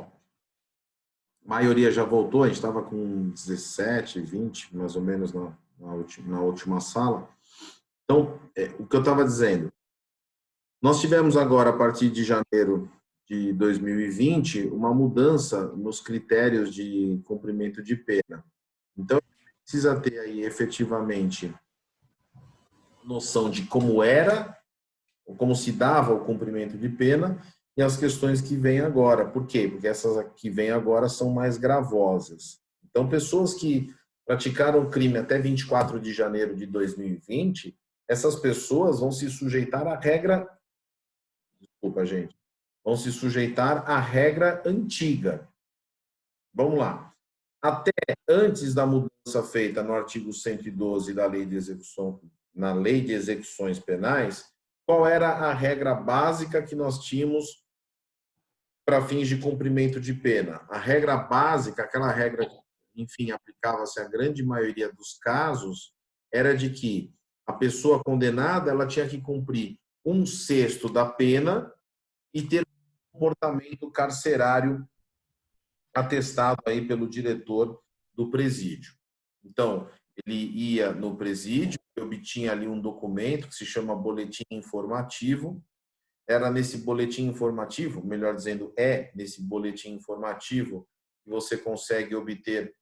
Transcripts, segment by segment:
A maioria já voltou, a gente estava com 17, 20, mais ou menos, na última sala. Então, o que eu estava dizendo, nós tivemos agora, a partir de janeiro de 2020, uma mudança nos critérios de cumprimento de pena. Então, precisa ter aí, efetivamente, noção de como era, como se dava o cumprimento de pena e as questões que vêm agora. Por quê? Porque essas que vêm agora são mais gravosas. Então, pessoas que praticaram o crime até 24 de janeiro de 2020, essas pessoas vão se sujeitar à regra... Desculpa, gente. Vão se sujeitar à regra antiga. Vamos lá. Até antes da mudança feita no artigo 112 da Lei de Execução, na Lei de Execuções Penais, qual era a regra básica que nós tínhamos para fins de cumprimento de pena? A regra básica, aquela regra que, enfim, aplicava-se à grande maioria dos casos, era de que a pessoa condenada ela tinha que cumprir 1/6 da pena e ter um comportamento carcerário atestado aí pelo diretor do presídio. Então, ele ia no presídio, obtinha ali um documento que se chama boletim informativo. Era nesse boletim informativo, melhor dizendo, nesse boletim informativo que você consegue obter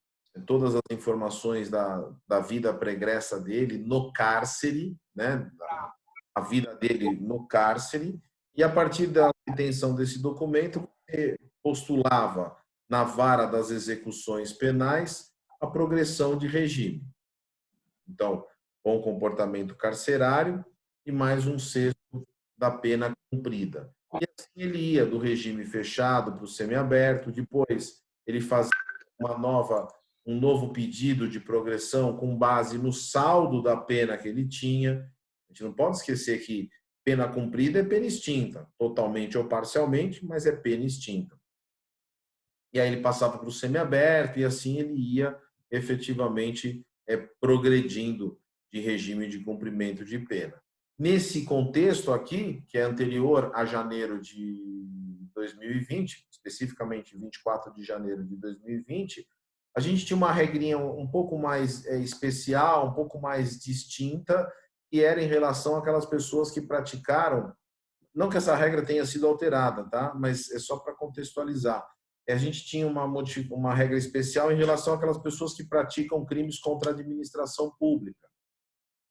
todas as informações da vida pregressa dele no cárcere, né? A vida dele no cárcere, e a partir da obtenção desse documento, você postulava na vara das execuções penais a progressão de regime. Então, bom comportamento carcerário e mais 1/6 da pena cumprida. E assim ele ia do regime fechado para o semiaberto, depois ele fazia um novo pedido de progressão com base no saldo da pena que ele tinha. A gente não pode esquecer que pena cumprida é pena extinta, totalmente ou parcialmente, mas é pena extinta. E aí ele passava para o semiaberto e assim ele ia efetivamente progredindo de regime de cumprimento de pena. Nesse contexto aqui, que é anterior a janeiro de 2020, especificamente 24 de janeiro de 2020, a gente tinha uma regrinha um pouco mais especial, um pouco mais distinta, que era em relação àquelas pessoas que praticaram, não que essa regra tenha sido alterada, tá? Mas é só para contextualizar. A gente tinha uma regra especial em relação àquelas pessoas que praticam crimes contra a administração pública.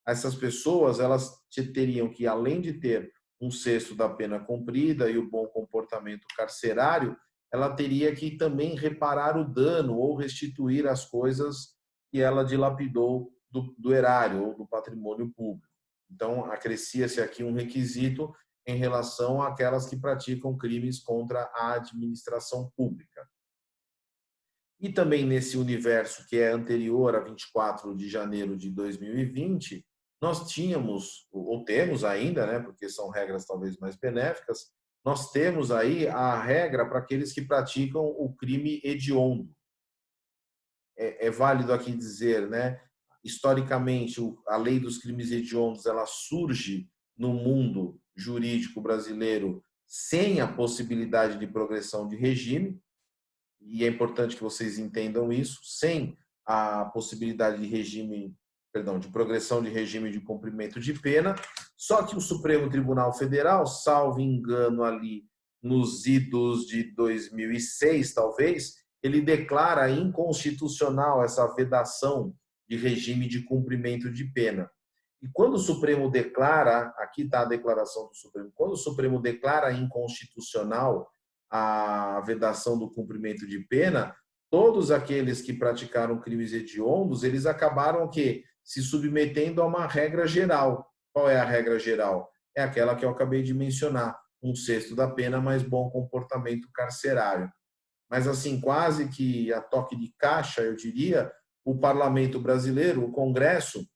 Essas pessoas, elas teriam que, além de ter 1/6 da pena cumprida e o bom comportamento carcerário, ela teria que também reparar o dano ou restituir as coisas que ela dilapidou do erário ou do patrimônio público. Então, acrescia-se aqui um requisito em relação àquelas que praticam crimes contra a administração pública. E também nesse universo que é anterior a 24 de janeiro de 2020, nós tínhamos, ou temos ainda, né, porque são regras talvez mais benéficas, nós temos aí a regra para aqueles que praticam o crime hediondo. É válido aqui dizer, né, historicamente, a lei dos crimes hediondos ela surge no mundo jurídico brasileiro sem a possibilidade de progressão de regime, e é importante que vocês entendam isso, sem a possibilidade de de progressão de regime de cumprimento de pena, só que o Supremo Tribunal Federal, salvo engano ali nos idos de 2006, talvez, ele declara inconstitucional essa vedação de regime de cumprimento de pena. E quando o Supremo declara, aqui está a declaração do Supremo, quando o Supremo declara inconstitucional a vedação do cumprimento de pena, todos aqueles que praticaram crimes hediondos, eles acabaram se submetendo a uma regra geral. Qual é a regra geral? É aquela que eu acabei de mencionar, 1/6 da pena mais bom comportamento carcerário. Mas assim, quase que a toque de caixa, eu diria, o Parlamento brasileiro, o Congresso,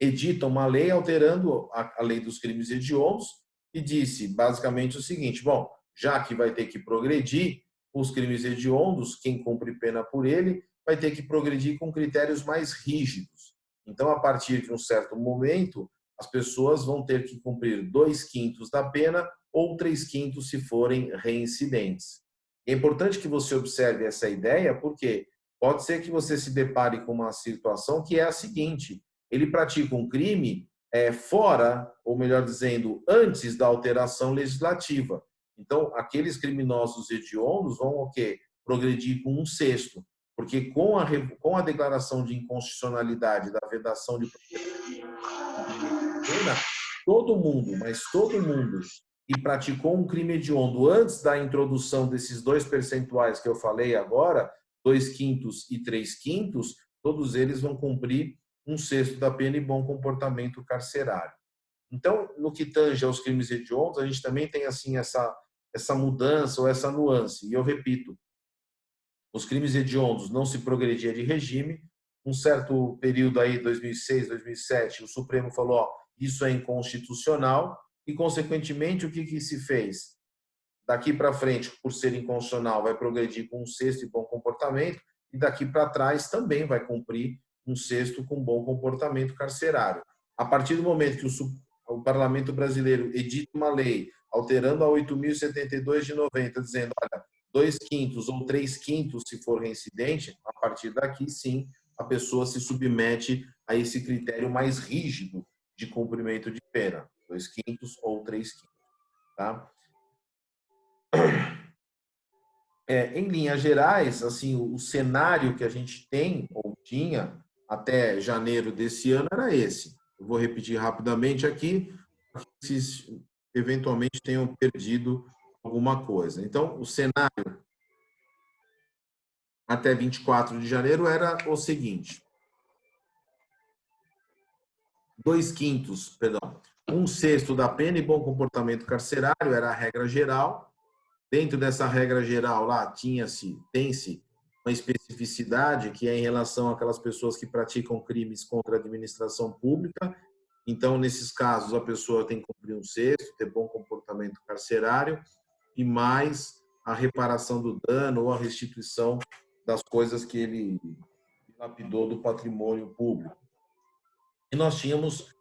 edita uma lei alterando a lei dos crimes hediondos e disse basicamente o seguinte: bom, já que vai ter que progredir os crimes hediondos, quem cumpre pena por ele vai ter que progredir com critérios mais rígidos. Então, a partir de um certo momento, as pessoas vão ter que cumprir 2/5 da pena ou 3/5 se forem reincidentes. É importante que você observe essa ideia, porque pode ser que você se depare com uma situação que é a seguinte: ele pratica um crime fora, ou melhor dizendo, antes da alteração legislativa. Então, aqueles criminosos hediondos vão o quê? Progredir com um sexto, porque com a declaração de inconstitucionalidade da vedação de pena, todo mundo, mas todo mundo que praticou um crime hediondo antes da introdução desses 2 percentuais que eu falei agora, 2/5 e 3/5, todos eles vão cumprir um sexto da pena e bom comportamento carcerário. Então, no que tange aos crimes hediondos, a gente também tem assim essa mudança ou essa nuance. E eu repito, os crimes hediondos não se progredia de regime. Um certo período aí, 2006, 2007, o Supremo falou, ó, isso é inconstitucional e, consequentemente, o que se fez? Daqui para frente, por ser inconstitucional, vai progredir com um sexto e bom comportamento e daqui para trás também vai cumprir um sexto com bom comportamento carcerário. A partir do momento que o Parlamento brasileiro edita uma lei alterando a 8.072 de 90, dizendo, olha, 2/5 ou 3/5 se for reincidente, a partir daqui, sim, a pessoa se submete a esse critério mais rígido de cumprimento de pena, 2/5 ou 3/5. Tá? Em linhas gerais, assim, o cenário que a gente tem, ou tinha, até janeiro desse ano, era esse. Eu vou repetir rapidamente aqui, para que vocês eventualmente tenham perdido alguma coisa. Então, o cenário até 24 de janeiro era o seguinte: 2/5, perdão, 1/6 da pena e bom comportamento carcerário era a regra geral. Dentro dessa regra geral lá tem-se uma especificidade que é em relação àquelas pessoas que praticam crimes contra a administração pública. Então, nesses casos, a pessoa tem que cumprir um sexto, ter bom comportamento carcerário e mais a reparação do dano ou a restituição das coisas que ele lapidou do patrimônio público. E nós tínhamos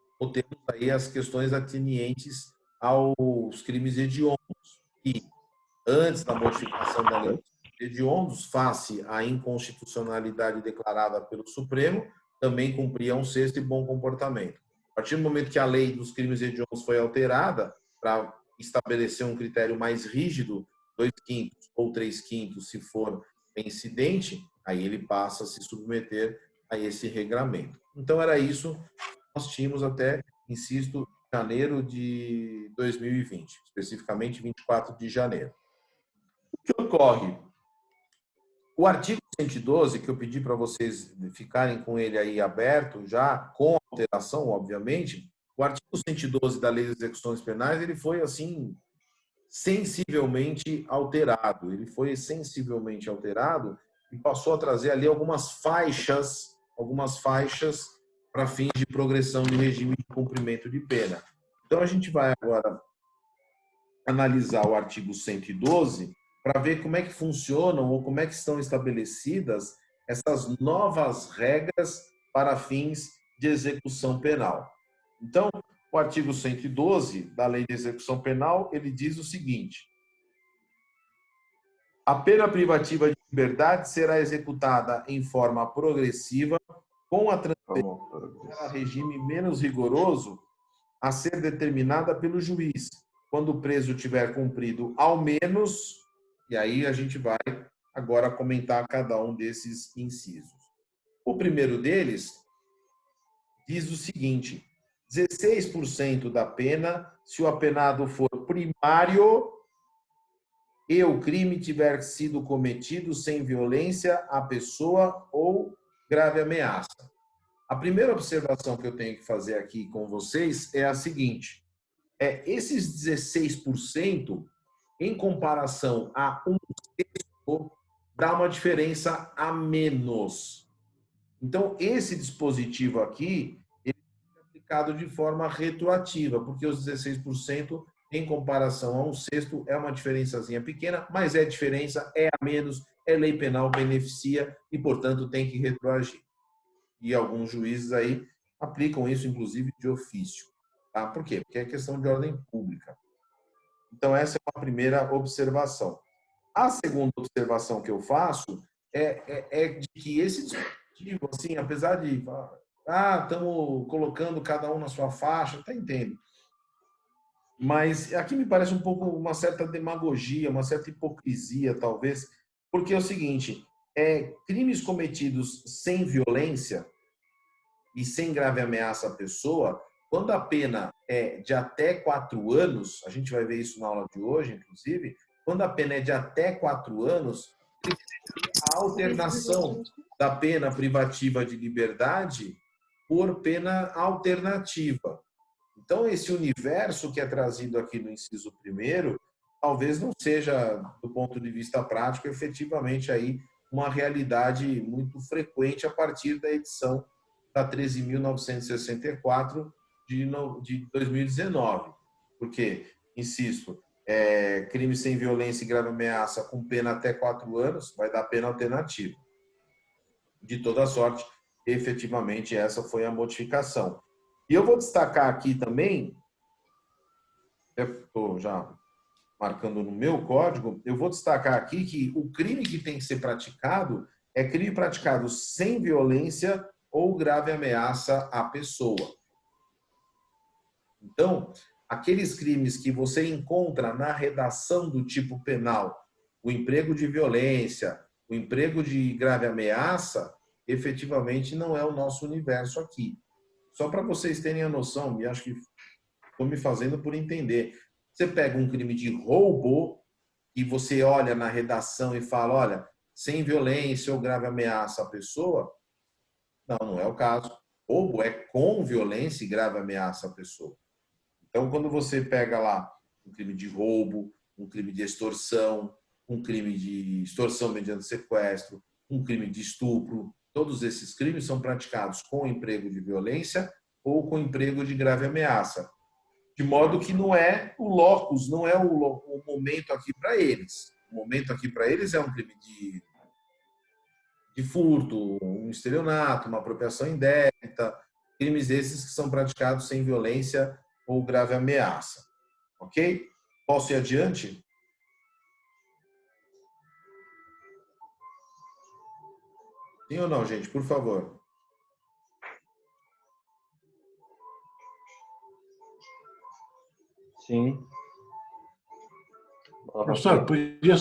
aí as questões atenientes aos crimes hediondos, que antes da modificação da lei dos hediondos, face à inconstitucionalidade declarada pelo Supremo, também cumpria um sexto e bom comportamento. A partir do momento que a lei dos crimes hediondos foi alterada para estabelecer um critério mais rígido, 2/5 ou 3/5 se for incidente, aí ele passa a se submeter a esse regramento. Então, era isso que nós tínhamos até, insisto, janeiro de 2020, especificamente 24 de janeiro. O que ocorre? O artigo 112, que eu pedi para vocês ficarem com ele aí aberto, já com alteração, obviamente, o artigo 112 da Lei de Execuções Penais, ele foi, assim, sensivelmente alterado. Ele foi sensivelmente alterado e passou a trazer ali algumas faixas para fins de progressão de regime de cumprimento de pena. Então, a gente vai agora analisar o artigo 112 para ver como é que funcionam ou como é que estão estabelecidas essas novas regras para fins de execução penal. Então, o artigo 112 da Lei de Execução Penal, ele diz o seguinte: a pena privativa de liberdade será executada em forma progressiva, com a transferência para regime menos rigoroso a ser determinada pelo juiz, quando o preso tiver cumprido ao menos, e aí a gente vai agora comentar cada um desses incisos. O primeiro deles diz o seguinte: 16% da pena se o apenado for primário e o crime tiver sido cometido sem violência à pessoa ou grave ameaça. A primeira observação que eu tenho que fazer aqui com vocês é a seguinte: esses 16%, em comparação a um sexto, dá uma diferença a menos. Então, esse dispositivo aqui, ele é aplicado de forma retroativa, porque os 16%, em comparação a um sexto, é uma diferençazinha pequena, mas é diferença, é a menos, é lei penal, beneficia e, portanto, tem que retroagir. E alguns juízes aí aplicam isso, inclusive, de ofício. Tá? Por quê? Porque é questão de ordem pública. Então, essa é uma primeira observação. A segunda observação que eu faço é de que esse dispositivo, assim, apesar de estamos colocando cada um na sua faixa, até entendo. Mas aqui me parece um pouco uma certa demagogia, uma certa hipocrisia, talvez, porque é o seguinte, crimes cometidos sem violência e sem grave ameaça à pessoa, quando a pena é de até 4 anos, a gente vai ver isso na aula de hoje, inclusive, quando a pena é de até 4 anos, a alternação da pena privativa de liberdade por pena alternativa. Então, esse universo que é trazido aqui no inciso primeiro, talvez não seja, do ponto de vista prático, efetivamente aí uma realidade muito frequente a partir da edição da 13.964 de 2019. Porque, insisto, crime sem violência e grave ameaça com pena até 4 anos, vai dar pena alternativa. De toda sorte, efetivamente, essa foi a modificação. E eu vou destacar aqui também, estou já marcando no meu código, eu vou destacar aqui que o crime que tem que ser praticado é crime praticado sem violência ou grave ameaça à pessoa. Então, aqueles crimes que você encontra na redação do tipo penal, o emprego de violência, o emprego de grave ameaça, efetivamente não é o nosso universo aqui. Só para vocês terem a noção, e acho que estou me fazendo por entender. Você pega um crime de roubo e você olha na redação e fala, olha, sem violência ou grave ameaça à pessoa, não é o caso. Roubo é com violência e grave ameaça à pessoa. Então, quando você pega lá um crime de roubo, um crime de extorsão, um crime de extorsão mediante sequestro, um crime de estupro, todos esses crimes são praticados com emprego de violência ou com emprego de grave ameaça. De modo que não é o locus, não é o momento aqui para eles. O momento aqui para eles é um crime de furto, um estelionato, uma apropriação indébita, crimes esses que são praticados sem violência ou grave ameaça. Ok? Posso ir adiante? Sim ou não, gente? Por favor. Sim. Professor, podia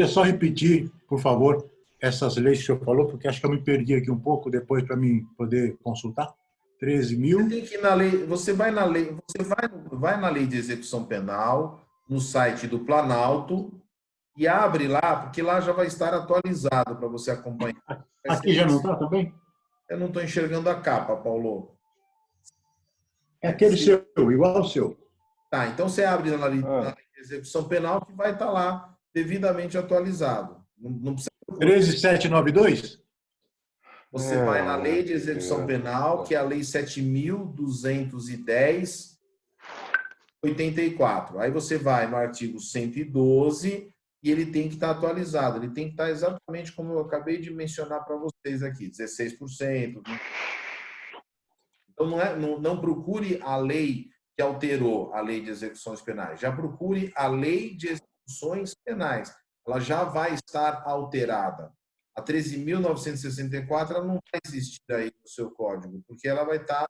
só repetir, por favor, essas leis que o senhor falou, porque acho que eu me perdi aqui um pouco depois para mim poder consultar. 13.000. Você tem que ir na lei, você vai na lei, você vai na lei de execução penal, no site do Planalto, e abre lá, porque lá já vai estar atualizado para você acompanhar. Aqui já não está também? Eu não estou enxergando a capa, Paulo. É aquele seu, igual ao seu. Tá, então você abre na lei de execução penal que vai estar lá devidamente atualizado. Não precisa... 13.792? Você vai na lei de execução penal, que é a lei 7.210/84. Aí você vai no artigo 112 e ele tem que estar atualizado. Ele tem que estar exatamente como eu acabei de mencionar para vocês aqui, 16%. Então não procure a lei que alterou a lei de execuções penais. Já procure a lei de execuções penais. Ela já vai estar alterada. A 13.964 ela não vai existir aí no seu código, porque ela vai estar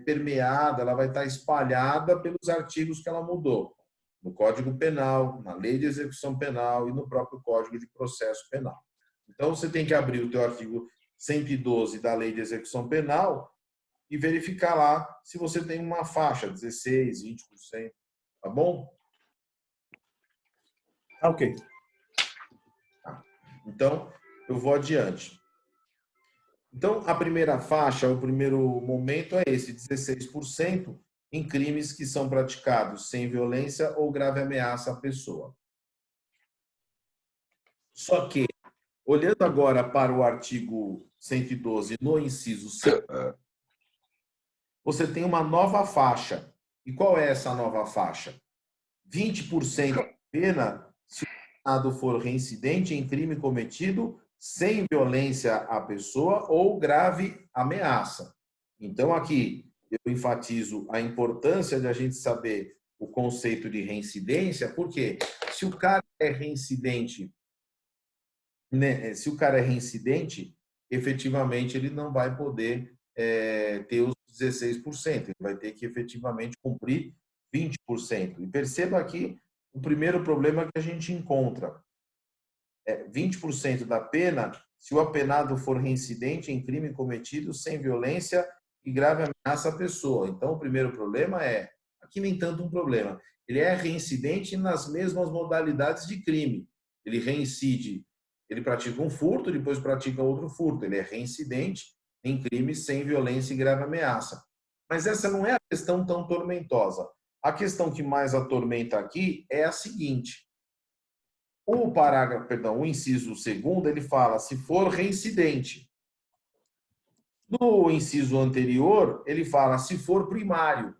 permeada, ela vai estar espalhada pelos artigos que ela mudou. No Código Penal, na Lei de Execução Penal e no próprio Código de Processo Penal. Então, você tem que abrir o teu artigo 112 da Lei de Execução Penal e verificar lá se você tem uma faixa, 16%, 20%. Tá bom? Ok. Tá. Então, eu vou adiante. Então, a primeira faixa, o primeiro momento é esse, 16% em crimes que são praticados sem violência ou grave ameaça à pessoa. Só que, olhando agora para o artigo 112, no inciso 6, você tem uma nova faixa. E qual é essa nova faixa? 20% da pena se o condenado for reincidente em crime cometido sem violência à pessoa ou grave ameaça. Então, aqui, eu enfatizo a importância de a gente saber o conceito de reincidência, porque se o cara é reincidente, né, se o cara é reincidente, efetivamente ele não vai poder ter os 16%, ele vai ter que efetivamente cumprir 20%. E perceba aqui o primeiro problema que a gente encontra. 20% da pena se o apenado for reincidente em crime cometido sem violência e grave ameaça à pessoa. Então, o primeiro problema aqui nem tanto um problema, ele é reincidente nas mesmas modalidades de crime. Ele reincide, ele pratica um furto, depois pratica outro furto. Ele é reincidente em crime sem violência e grave ameaça. Mas essa não é a questão tão tormentosa. A questão que mais atormenta aqui é a seguinte: o inciso segundo, ele fala se for reincidente. No inciso anterior, ele fala se for primário.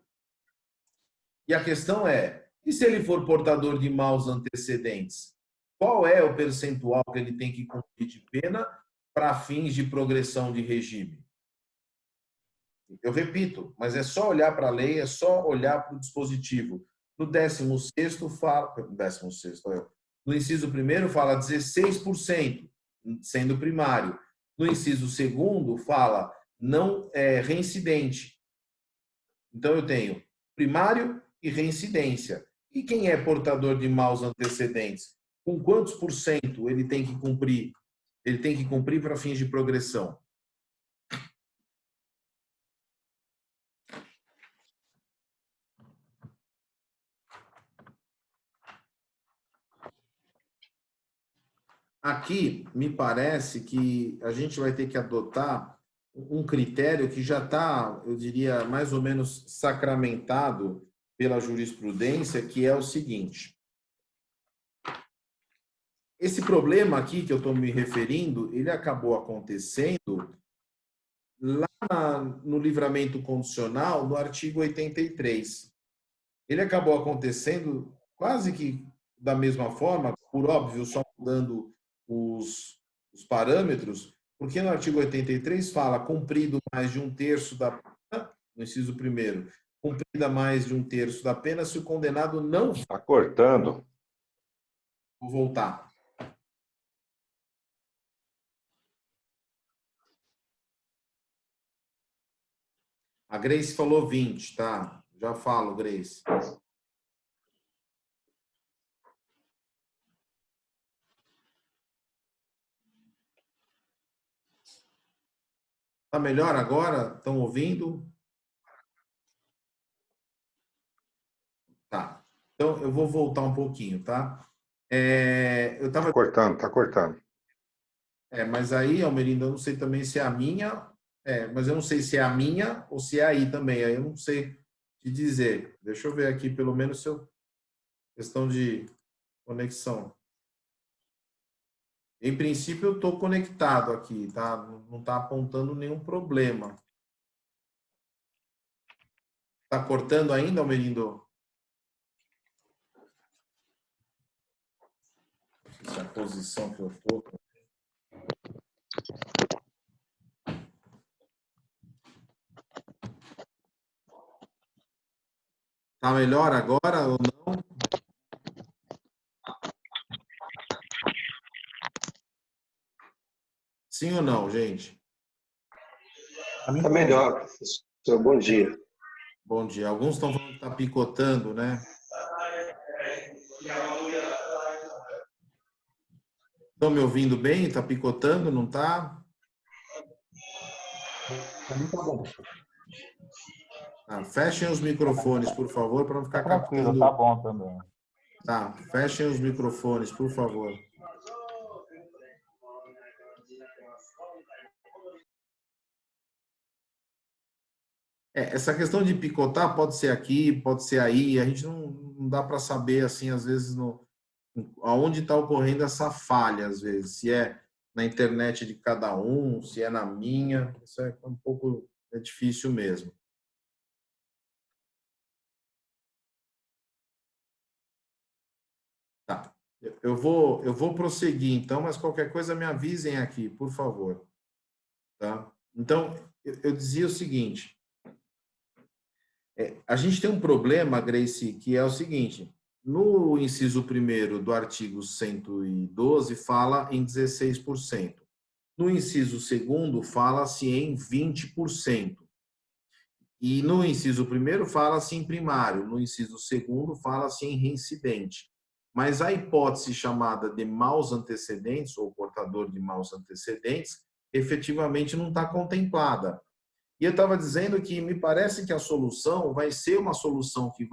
E a questão e se ele for portador de maus antecedentes? Qual é o percentual que ele tem que cumprir de pena para fins de progressão de regime? Eu repito, mas é só olhar para a lei, é só olhar para o dispositivo. No 16º fala... 16º, no inciso 1º fala 16%, sendo primário. No inciso 2º fala não reincidente. Então, eu tenho primário e reincidência. E quem é portador de maus antecedentes? Com quantos por cento ele tem que cumprir? Ele tem que cumprir para fins de progressão. Aqui, me parece que a gente vai ter que adotar um critério que já está, eu diria, mais ou menos sacramentado pela jurisprudência, que é o seguinte. Esse problema aqui que eu estou me referindo, ele acabou acontecendo lá no livramento condicional, no artigo 83. Ele acabou acontecendo quase que da mesma forma, por óbvio, só mudando os parâmetros, porque no artigo 83 fala cumprido mais de um terço da pena, no inciso 1º, cumprida mais de um terço da pena se o condenado não... Está cortando. Vou voltar. A Grace falou 20, tá? Já falo, Grace. Tá melhor agora? Estão ouvindo? Tá. Então, eu vou voltar um pouquinho, tá? Eu estava... Está cortando, está cortando. Mas aí, Almerindo, eu não sei também se é a minha... mas eu não sei se é a minha ou se é aí também. Aí eu não sei te dizer. Deixa eu ver aqui, pelo menos, se eu... questão de conexão. Em princípio, eu estou conectado aqui, tá? Não está apontando nenhum problema. Está cortando ainda, Almerindo? Não sei se é a posição que eu estou. Está melhor agora ou não? Sim ou não, gente? Está melhor, professor. Bom dia. Bom dia. Alguns estão falando que está picotando, né? Estão me ouvindo bem? Está picotando, não está? Para mim tá bom. Fechem os microfones, por favor, para não ficar Tranquilo, captando. tá bom também. Tá, fechem os microfones, por favor. Essa questão de picotar pode ser aqui, pode ser aí, a gente não dá para saber, assim, às vezes, aonde está ocorrendo essa falha, às vezes, se é na internet de cada um, se é na minha, isso é um pouco difícil mesmo. Tá, eu vou prosseguir, então, mas qualquer coisa me avisem aqui, por favor. Tá? Então, eu dizia o seguinte, A gente tem um problema, Grace, que é o seguinte: no inciso 1º do artigo 112 fala em 16%. No inciso 2º fala-se em 20%. E no inciso 1º fala-se em primário, no inciso 2º fala-se em reincidente. Mas a hipótese chamada de maus antecedentes, ou portador de maus antecedentes, efetivamente não está contemplada. E eu estava dizendo que me parece que a solução vai ser uma solução que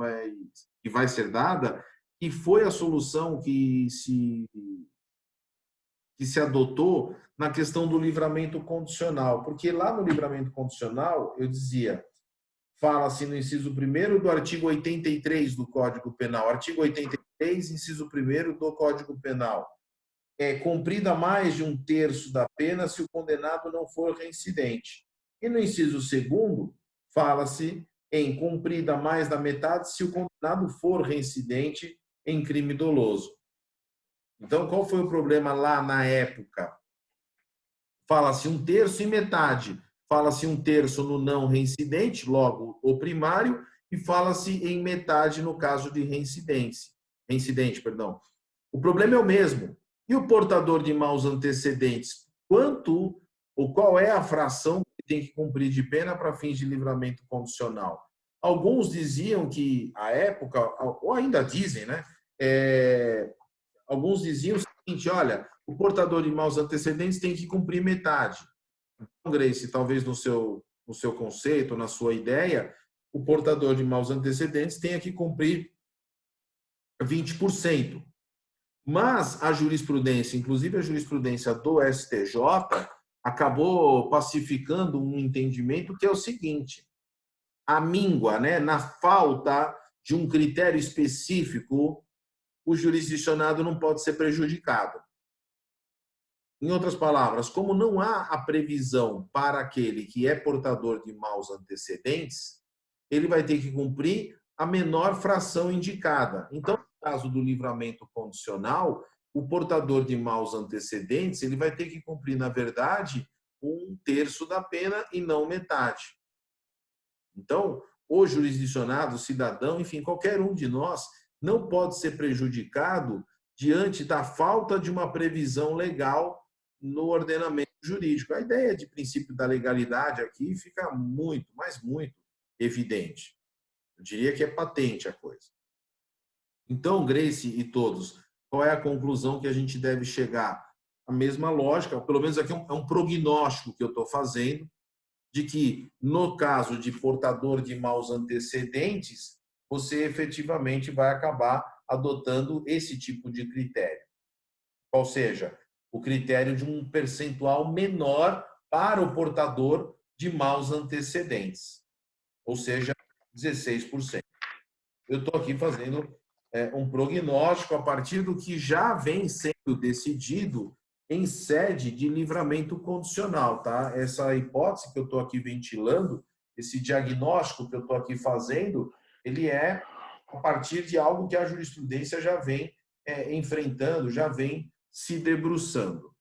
vai ser dada, que foi a solução que se adotou na questão do livramento condicional. Porque lá no livramento condicional, eu dizia, fala-se no inciso 1º do artigo 83 do Código Penal. Artigo 83, inciso 1º do Código Penal. É cumprida mais de 1/3 da pena se o condenado não for reincidente. E no inciso 2º, fala-se em cumprida mais da metade se o condenado for reincidente em crime doloso. Então, qual foi o problema lá na época? Fala-se 1/3 e metade. Fala-se 1/3 no não reincidente, logo o primário, e fala-se em metade no caso de reincidente. O problema é o mesmo. E o portador de maus antecedentes? Qual é a fração que tem que cumprir de pena para fins de livramento condicional? Alguns diziam que, à época, ou ainda dizem, né? Alguns diziam o seguinte: olha, o portador de maus antecedentes tem que cumprir metade. Então, Grace, talvez no seu conceito, na sua ideia, o portador de maus antecedentes tenha que cumprir 20%. Mas a jurisprudência, inclusive a jurisprudência do STJ, acabou pacificando um entendimento que é o seguinte: a míngua, né, na falta de um critério específico, o jurisdicionado não pode ser prejudicado. Em outras palavras, como não há a previsão para aquele que é portador de maus antecedentes, ele vai ter que cumprir a menor fração indicada. Então, no caso do livramento condicional, o portador de maus antecedentes ele vai ter que cumprir, na verdade, 1/3 da pena e não metade. Então, o jurisdicionado, o cidadão, enfim, qualquer um de nós não pode ser prejudicado diante da falta de uma previsão legal no ordenamento jurídico. A ideia de princípio da legalidade aqui fica muito, mas muito evidente. Eu diria que é patente a coisa. Então, Grace e todos, qual é a conclusão que a gente deve chegar? A mesma lógica, pelo menos aqui é um prognóstico que eu estou fazendo, de que, no caso de portador de maus antecedentes, você efetivamente vai acabar adotando esse tipo de critério. Ou seja, o critério de um percentual menor para o portador de maus antecedentes, ou seja, 16%. Eu estou aqui fazendo um prognóstico a partir do que já vem sendo decidido em sede de livramento condicional, tá? Essa hipótese que eu estou aqui ventilando, esse diagnóstico que eu estou aqui fazendo, ele é a partir de algo que a jurisprudência já vem enfrentando, já vem se debruçando.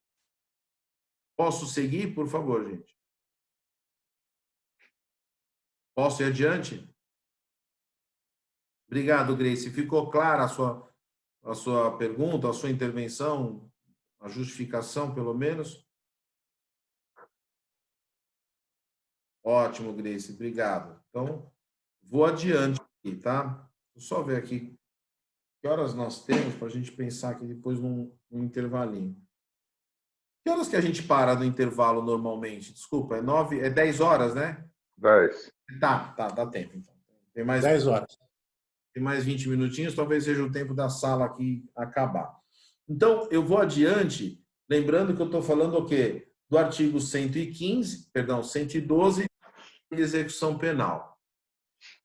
Posso seguir, por favor, gente? Posso ir adiante? Obrigado, Grace. Ficou clara a sua pergunta, a sua intervenção, a justificação, pelo menos? Ótimo, Grace. Obrigado. Então, vou adiante aqui, tá? Vou só ver aqui que horas nós temos para a gente pensar aqui depois num intervalinho. Que horas que a gente para no intervalo normalmente? Desculpa, é 10 horas, né? 10. Tá, dá tempo, então. Tem mais 10 horas. Tem mais 20 minutinhos, talvez seja o tempo da sala aqui acabar. Então, eu vou adiante, lembrando que eu estou falando o quê? Do artigo 112, de execução penal.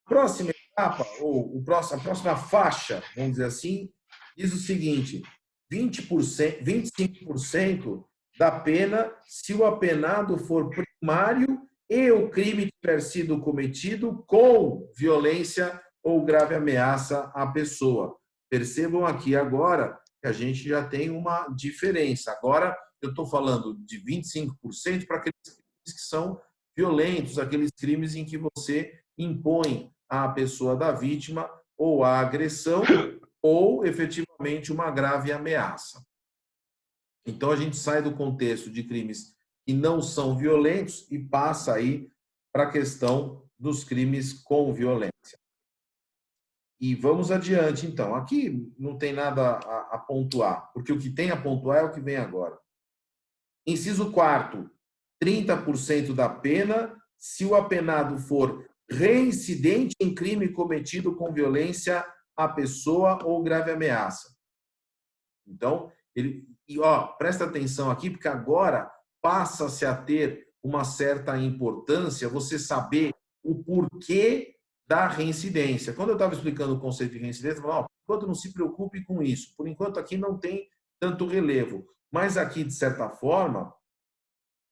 A próxima etapa, ou a próxima faixa, vamos dizer assim, diz o seguinte: 25% da pena se o apenado for primário e o crime tiver sido cometido com violência ou grave ameaça à pessoa. Percebam aqui agora que a gente já tem uma diferença. Agora, eu estou falando de 25% para aqueles crimes que são violentos, aqueles crimes em que você impõe à pessoa da vítima ou à agressão ou, efetivamente, uma grave ameaça. Então, a gente sai do contexto de crimes que não são violentos e passa aí para a questão dos crimes com violência. E vamos adiante, então. Aqui não tem nada a pontuar, porque o que tem a pontuar é o que vem agora. Inciso 4º, 30% da pena se o apenado for reincidente em crime cometido com violência à pessoa ou grave ameaça. Então, presta atenção aqui, porque agora passa-se a ter uma certa importância você saber o porquê da reincidência. Quando eu estava explicando o conceito de reincidência, eu falava, por enquanto não se preocupe com isso. Por enquanto aqui não tem tanto relevo. Mas aqui, de certa forma,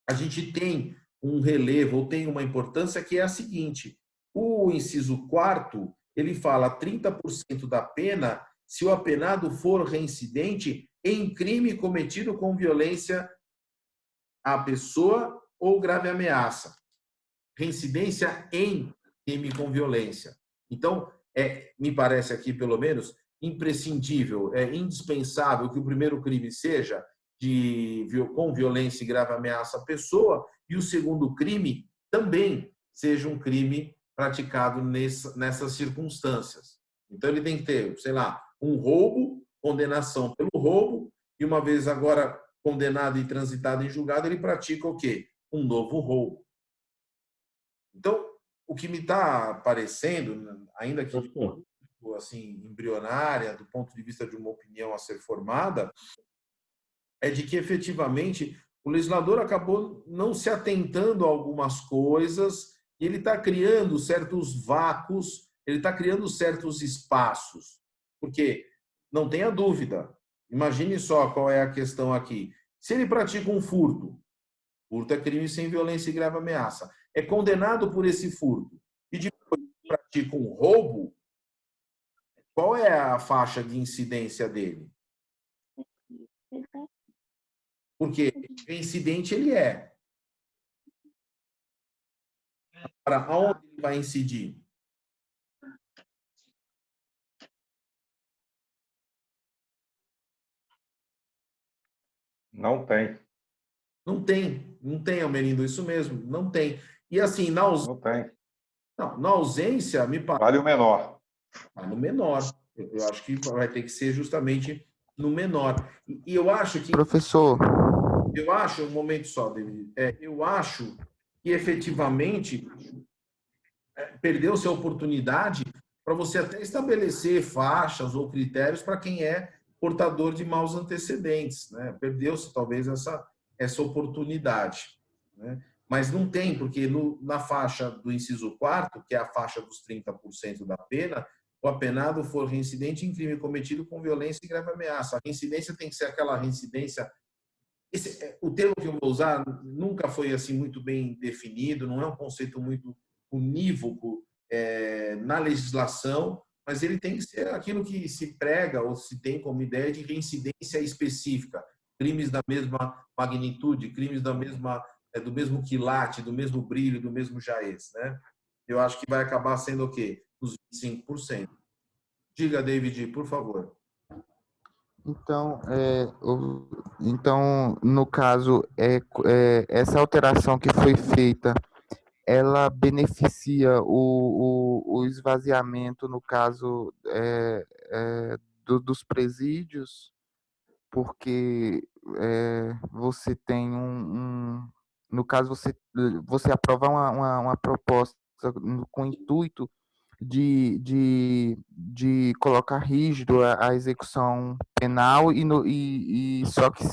a gente tem um relevo ou tem uma importância que é a seguinte. O inciso 4º, ele fala 30% da pena se o apenado for reincidente em crime cometido com violência à pessoa ou grave ameaça. Reincidência em crime com violência. Então, me parece aqui, pelo menos, imprescindível, indispensável que o primeiro crime seja com violência e grave ameaça à pessoa e o segundo crime também seja um crime praticado nessas circunstâncias. Então, ele tem que ter, sei lá, um roubo, condenação pelo roubo, e uma vez agora condenado e transitado em julgado, ele pratica o quê? Um novo roubo. Então, o que me está parecendo, ainda que assim, embrionária, do ponto de vista de uma opinião a ser formada, é de que, efetivamente, o legislador acabou não se atentando a algumas coisas e ele está criando certos vácuos, ele está criando certos espaços. Porque, não tenha dúvida, imagine só qual é a questão aqui. Se ele pratica um furto é crime sem violência e grave ameaça, é condenado por esse furto e depois pratica um roubo, qual é a faixa de incidência dele? Porque reincidente ele é. Para aonde ele vai incidir? Não tem. Não tem, Almerindo, isso mesmo, não tem. E assim, na ausência, me parece. Vale o menor. No menor. Eu acho que vai ter que ser justamente no menor. E eu acho que. Professor. Eu acho, um momento só, David, eu acho que efetivamente perdeu-se a oportunidade para você até estabelecer faixas ou critérios para quem é portador de maus antecedentes, né? Perdeu-se talvez essa oportunidade, né? Mas não tem, porque na faixa do inciso 4º, que é a faixa dos 30% da pena, o apenado for reincidente em crime cometido com violência e grave ameaça. A reincidência tem que ser aquela reincidência. O termo que eu vou usar nunca foi assim muito bem definido, não é um conceito muito unívoco na legislação, mas ele tem que ser aquilo que se prega ou se tem como ideia de reincidência específica. Crimes da mesma magnitude, crimes do mesmo quilate, do mesmo brilho, do mesmo jaez, né? Eu acho que vai acabar sendo o quê? Os 25%. Diga, David, por favor. Então, no caso, essa alteração que foi feita, ela beneficia o esvaziamento, no caso, dos presídios, porque você tem no caso, você aprova uma proposta com o intuito de colocar rígido a execução penal e só que,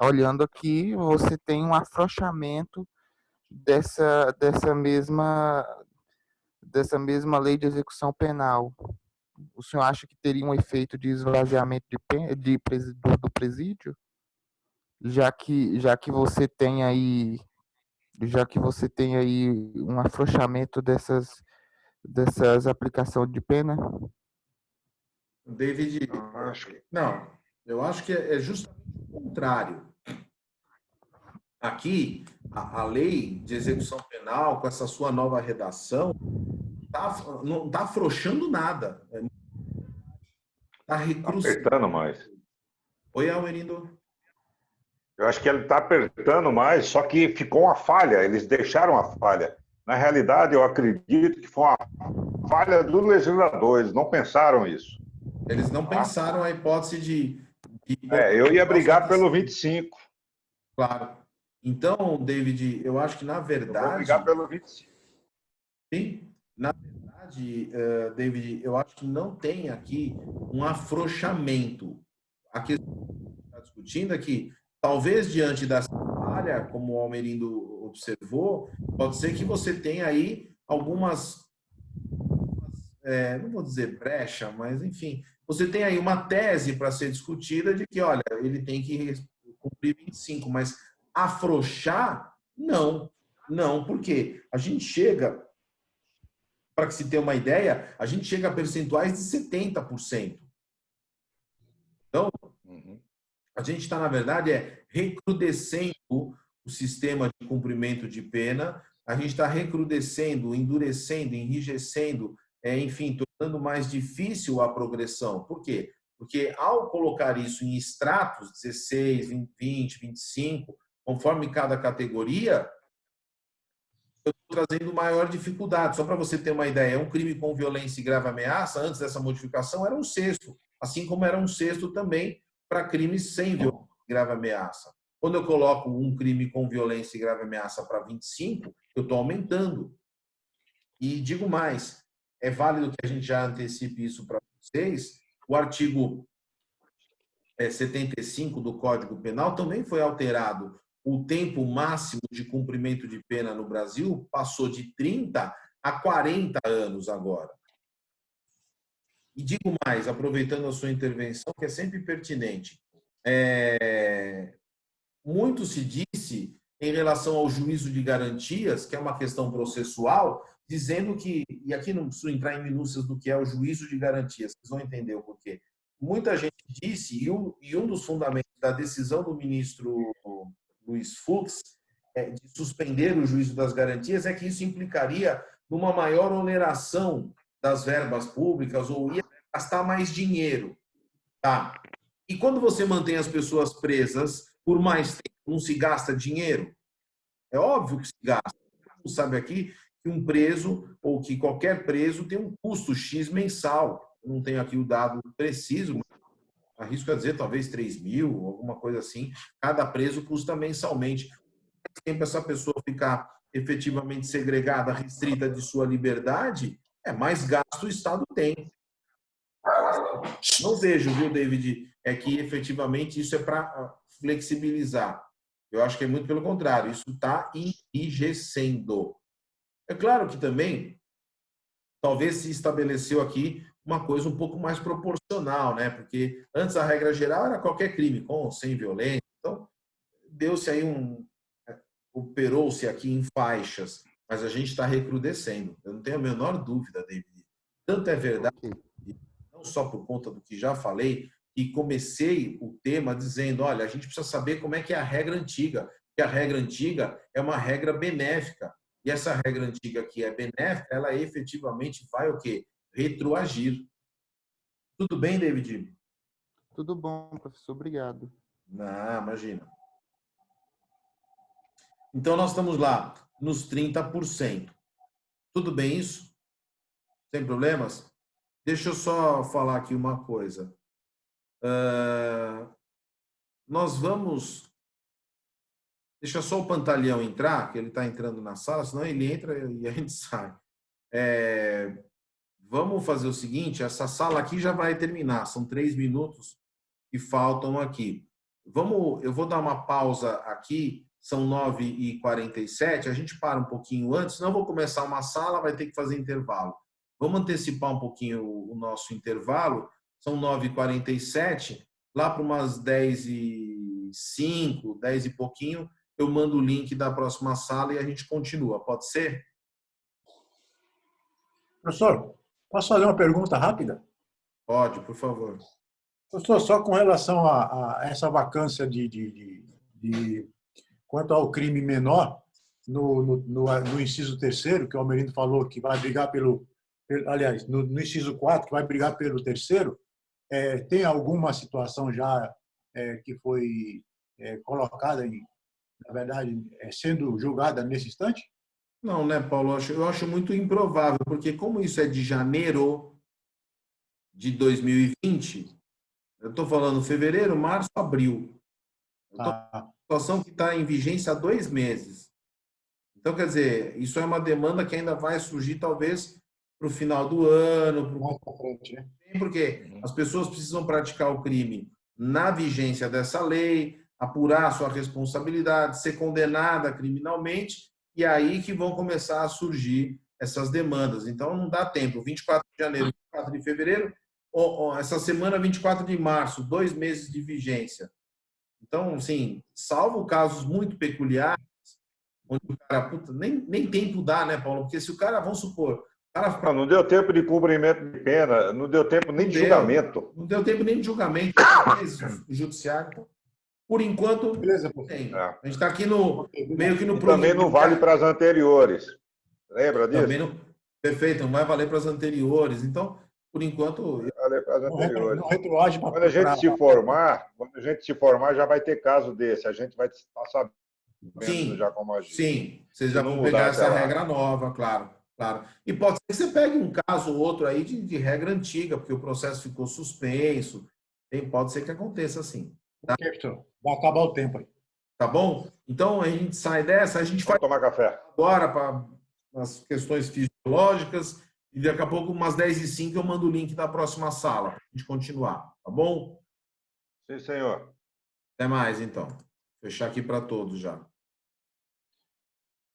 olhando aqui, você tem um afrouxamento dessa mesma lei de execução penal. O senhor acha que teria um efeito de esvaziamento do presídio? Já que você tem aí um afrouxamento dessas aplicações de pena? David, eu acho que é justamente o contrário. Aqui, a lei de execução penal, com essa sua nova redação, não tá afrouxando nada. Tá recrudescendo. Apertando mais. Oi, Almerindo. Eu acho que ele está apertando mais, só que ficou uma falha, eles deixaram a falha. Na realidade, eu acredito que foi uma falha do legislador, eles não pensaram isso. Eles não pensaram a hipótese de eu ia brigar pelo 25. Claro. Então, David, eu acho que, na verdade... Eu vou brigar pelo 25. Sim, na verdade, David, eu acho que não tem aqui um afrouxamento. A questão que a gente está discutindo é que, talvez diante dessa falha, como o Almerindo observou, pode ser que você tenha aí algumas, não vou dizer brecha, mas enfim, você tem aí uma tese para ser discutida de que, olha, ele tem que cumprir 25, mas afrouxar, não. Não, porque a gente chega, para que se tenha uma ideia, a gente chega a percentuais de 70%. Então, a gente está, na verdade, recrudescendo o sistema de cumprimento de pena, a gente está recrudescendo, endurecendo, enrijecendo, enfim, tornando mais difícil a progressão. Por quê? Porque ao colocar isso em estratos, 16, 20, 25, conforme cada categoria, eu estou trazendo maior dificuldade. Só para você ter uma ideia, um crime com violência e grave ameaça, antes dessa modificação, era um sexto, assim como era um sexto também para crimes sem violência e grave ameaça. Quando eu coloco um crime com violência e grave ameaça para 25, eu estou aumentando. E digo mais, é válido que a gente já antecipe isso para vocês, o artigo 75 do Código Penal também foi alterado. O tempo máximo de cumprimento de pena no Brasil passou de 30 a 40 anos agora. E digo mais, aproveitando a sua intervenção, que é sempre pertinente, muito se disse em relação ao juízo de garantias, que é uma questão processual, dizendo que, e aqui não preciso entrar em minúcias do que é o juízo de garantias, vocês vão entender o porquê. Muita gente disse, e um dos fundamentos da decisão do ministro Luiz Fux de suspender o juízo das garantias é que isso implicaria numa maior oneração das verbas públicas ou ia gastar mais dinheiro. Tá? E quando você mantém as pessoas presas por mais tempo, não se gasta dinheiro? É óbvio que se gasta. Todo mundo sabe aqui que um preso ou que qualquer preso tem um custo X mensal. Eu não tenho aqui o dado preciso, mas arrisco a dizer talvez 3 mil, alguma coisa assim. Cada preso custa mensalmente. Mais tempo essa pessoa ficar efetivamente segregada, restrita de sua liberdade, mais gasto o Estado tem. Não vejo, viu, David, que efetivamente isso é para flexibilizar. Eu acho que é muito pelo contrário, isso está enrijecendo. É claro que também, talvez se estabeleceu aqui uma coisa um pouco mais proporcional, né? Porque antes a regra geral era qualquer crime, com ou sem violência. Então, deu-se aí operou-se aqui em faixas, mas a gente está recrudescendo. Eu não tenho a menor dúvida, David. Tanto é verdade, não só por conta do que já falei, que comecei o tema dizendo, olha, a gente precisa saber como é que é a regra antiga, porque a regra antiga é uma regra benéfica. E essa regra antiga que é benéfica, ela efetivamente vai o quê? Retroagir. Tudo bem, David? Tudo bom, professor. Obrigado. Não, imagina. Então, nós estamos lá, nos 30%. Tudo bem isso? Sem problemas? Deixa eu só falar aqui uma coisa. Nós vamos... Deixa só o Pantaleão entrar, que ele está entrando na sala, senão ele entra e a gente sai. Vamos fazer o seguinte, essa sala aqui já vai terminar, são 3 minutos que faltam aqui. Eu vou dar uma pausa aqui, são 9h47, a gente para um pouquinho antes, senão eu vou começar uma sala, vai ter que fazer intervalo. Vamos antecipar um pouquinho o nosso intervalo, são 9h47, lá para umas 10h05, 10 e pouquinho, eu mando o link da próxima sala e a gente continua. Pode ser? Professor, posso fazer uma pergunta rápida? Pode, por favor. Professor, só com relação a essa vacância quanto ao crime menor, no inciso 3º, que o Almerindo falou que vai brigar pelo aliás, no inciso 4, que vai brigar pelo terceiro, tem alguma situação já que foi colocada, na verdade, sendo julgada nesse instante? Não, né, Paulo? Eu acho muito improvável, porque como isso é de janeiro de 2020, eu estou falando fevereiro, março, abril. Ah, Situação que está em vigência há 2 meses. Então, quer dizer, isso é uma demanda que ainda vai surgir, talvez, para o final do ano, mais para frente, né? porque as pessoas precisam praticar o crime na vigência dessa lei, apurar a sua responsabilidade, ser condenada criminalmente, e aí que vão começar a surgir essas demandas. Então, não dá tempo. 24 de janeiro, 24 de fevereiro, essa semana, 24 de março, 2 meses de vigência. Então, assim, salvo casos muito peculiares, onde o cara, puta, nem tempo dá, né, Paulo? Porque se o cara, vamos supor, o cara Não deu tempo de cumprimento de pena, não deu tempo nem de julgamento. não deu tempo nem de julgamento, o judiciário. Por enquanto, Beleza, professor. tem. É. A gente está aqui no meio que no E também não vale para as anteriores. Lembra disso? Também não, perfeito, não vai valer para as anteriores. Então, por enquanto, Vale para as anteriores. Não retroage para Quando a gente se formar, já vai ter caso desse. A gente vai estar sabendo sim, já como agir. sim, vocês já Se não vão mudar pegar até essa lá. regra nova, claro, claro. E pode ser que você pegue um caso ou outro aí de regra antiga, porque o processo ficou suspenso. Pode ser que aconteça assim. Ok, professor. Vai acabar o tempo aí. Tá bom? Então, a gente sai dessa, a gente Vamos faz tomar café. agora para as questões fisiológicas e daqui a pouco, umas 10h05, eu mando o link da próxima sala para a gente continuar, tá bom? Sim, senhor. Até mais, então. Fechar aqui para todos já.